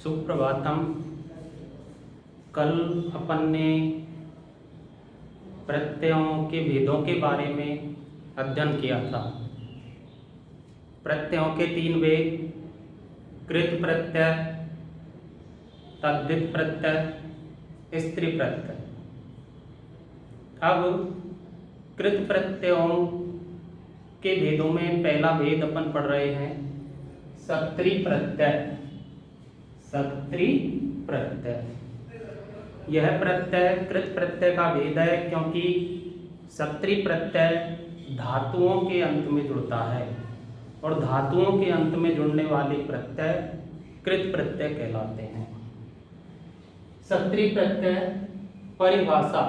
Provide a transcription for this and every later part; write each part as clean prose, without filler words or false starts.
सुप्रभातम। कल अपन ने प्रत्ययों के भेदों के बारे में अध्ययन किया था। प्रत्ययों के 3 भेद: कृत प्रत्यय, तद्धित प्रत्यय, स्त्री प्रत्यय। अब कृत प्रत्ययों के भेदों में पहला भेद अपन पढ़ रहे हैं सक्त्री प्रत्यय। सक्त्री प्रत्यय यह प्रत्यय कृत प्रत्यय का भेद है, क्योंकि सक्त्री प्रत्यय धातुओं के अंत में जुड़ता है और धातुओं के अंत में जुड़ने वाले प्रत्यय कृत प्रत्यय कहलाते हैं। सक्त्री प्रत्यय परिभाषा: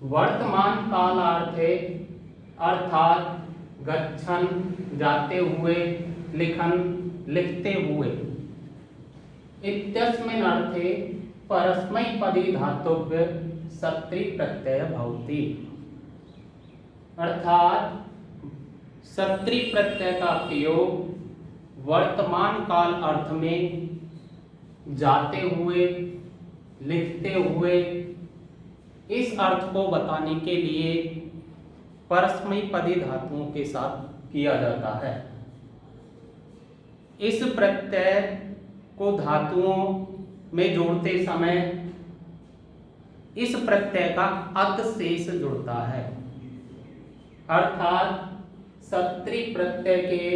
वर्तमान कालार्थे अर्थात गच्छन जाते हुए, लिखन लिखते हुए, इत्यस्मिन् अर्थे परस्मैपदी धातुभ्य सक्त्री प्रत्यय भवति। अर्थात सक्त्री प्रत्यय का प्रयोग वर्तमान काल अर्थ में जाते हुए, लिखते हुए इस अर्थ को बताने के लिए परस्मैपदी धातुओं के साथ किया जाता है। इस प्रत्यय को धातुओं में जोड़ते समय इस प्रत्यय का अत शेष जुड़ता है, अर्थात सक्त्री प्रत्यय के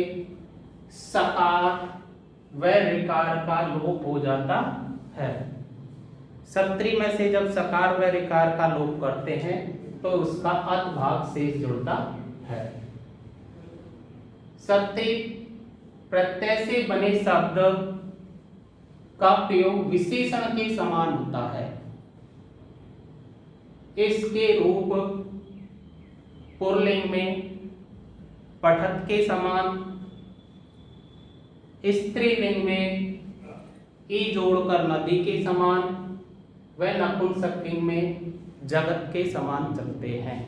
सकार व ऋकार का लोप हो जाता है। सक्त्री में से जब सकार व ऋकार का लोप करते हैं तो उसका अत भाग शेष जुड़ता है। सक्त्री प्रत्यय से बने शब्द का प्रयोग विशेषण के समान होता है। इसके रूप पुल्लिंग में पठत के समान, स्त्रीलिंग में ई जोड़कर नदी के समान व नपुंसकलिंग में जगत के समान चलते हैं।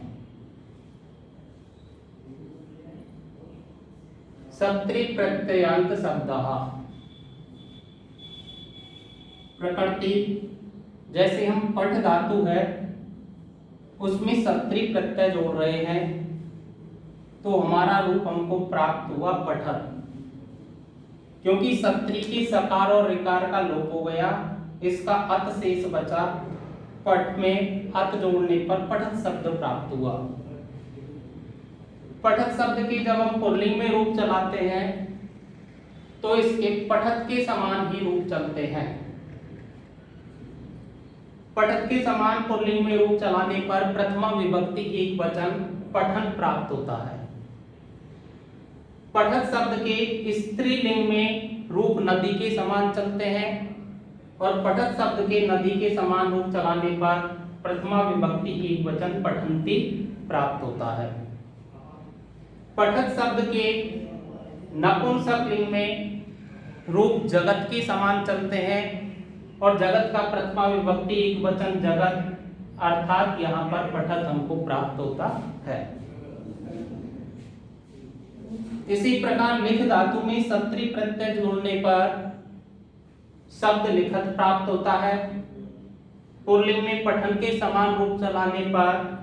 सक्त्री प्रत्ययांत शब्दः: प्रकृति, जैसे हम पठ धातु है उसमें सक्त्री प्रत्यय जोड़ रहे हैं तो हमारा रूप हमको प्राप्त हुआ पठत। क्योंकि सक्त्री की सकार और ऋकार का लोप हो गया, इसका अत शेष बचा। पठ में अत जोड़ने पर पठत शब्द प्राप्त हुआ। पठत शब्द की जब हम पुल्लिंग में रूप चलाते हैं तो इसके पठत के समान ही रूप चलते हैं। पठत के समान पुल्लिंग में रूप चलाने पर प्रथमा विभक्ति एक वचन पठन प्राप्त होता है। पठत शब्द के स्त्रीलिंग में रूप नदी के समान चलते हैं और पठत शब्द के नदी के समान रूप चलाने पर प्रथमा विभक्ति एक वचन पठन्ति प्राप्त होता है। पठत शब्द के नपुंसकलिंग में रूप जगत के समान चलते हैं और जगत का प्रथमा विभक्ति एक वचन जगत, अर्थात यहाँ पर पठत हमको प्राप्त होता है। इसी प्रकार लिख धातु में सक्त्री प्रत्यय जोड़ने पर शब्द लिखत प्राप्त होता है। पुल्लिंग में पठन के समान रूप चलाने पर,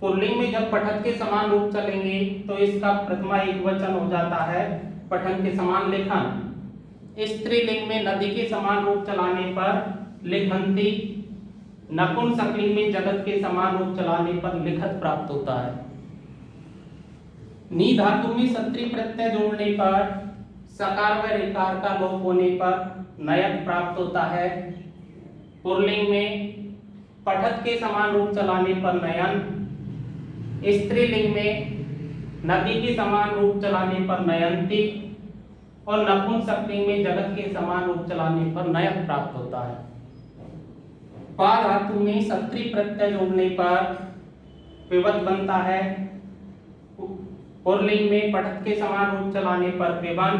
पुल्लिंग में जब पठन के समान रूप चलेंगे तो इसका प्रथमा एक वचन हो जाता है पठन के समान लिखन। स्त्रीलिंग में नदी के समान रूप चलाने पर लिखन्ति, नपुंसकलिंग में जगत के समान रूप चलाने पर लिखत प्राप्त होता है। नी धातु में सक्त्री प्रत्यय जोड़ने पर सकार व ऋकार का लोप होने पर नयत प्राप्त होता है। पुल्लिंग में पठत के समान रूप चलाने पर नयन, स्त्रीलिंग में नदी के समान रूप चलाने पर नयन्ति और नपुंसकलिंग में जगत के समान रूप चलाने पर नयत प्राप्त होता है। पा धातु में सक्त्री प्रत्यय जोड़ने पर पिवत बनता है। पुल्लिंग में पठत के समान रूप चलाने पर पिवन,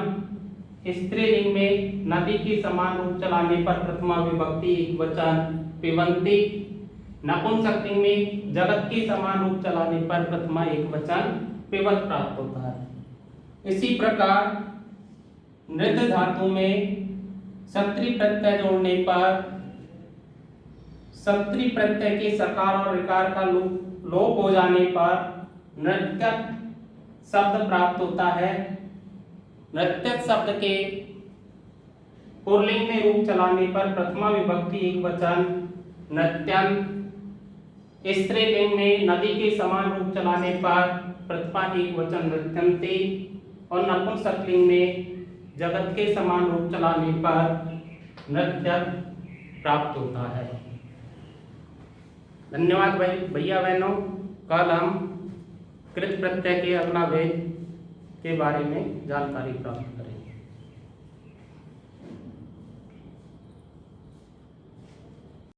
स्त्रीलिंग में नदी के समान रूप चलाने पर प्रथमा विभक्ति एक वचन पिबन्ति, नपुंसकलिंग में जगत के समान रूप चलाने पर प्रथमा एक वचन पिबत प्राप्त होता है। इसी प्रकार नृत धातु में सत्री प्रत्यय जोड़ने पर सत्री प्रत्यय के सकार और विकार का लोप हो जाने पर नृत्यक शब्द प्राप्त होता है। नृत्यक शब्द के पुल्लिंग में रूप चलाने पर प्रथमा विभक्ति एक वचन नृत्यन, स्त्रीलिंग में नदी के समान रूप चलाने पर प्रथमा एक वचन नृत्यन्ते और नपुंसकलिंग में जगत के समान रूप चलाने पर नृत्यक प्राप्त होता है। धन्यवाद भैया बहनों। कल हम कृत प्रत्यय के अगला भेद के बारे में जानकारी प्राप्त करेंगे।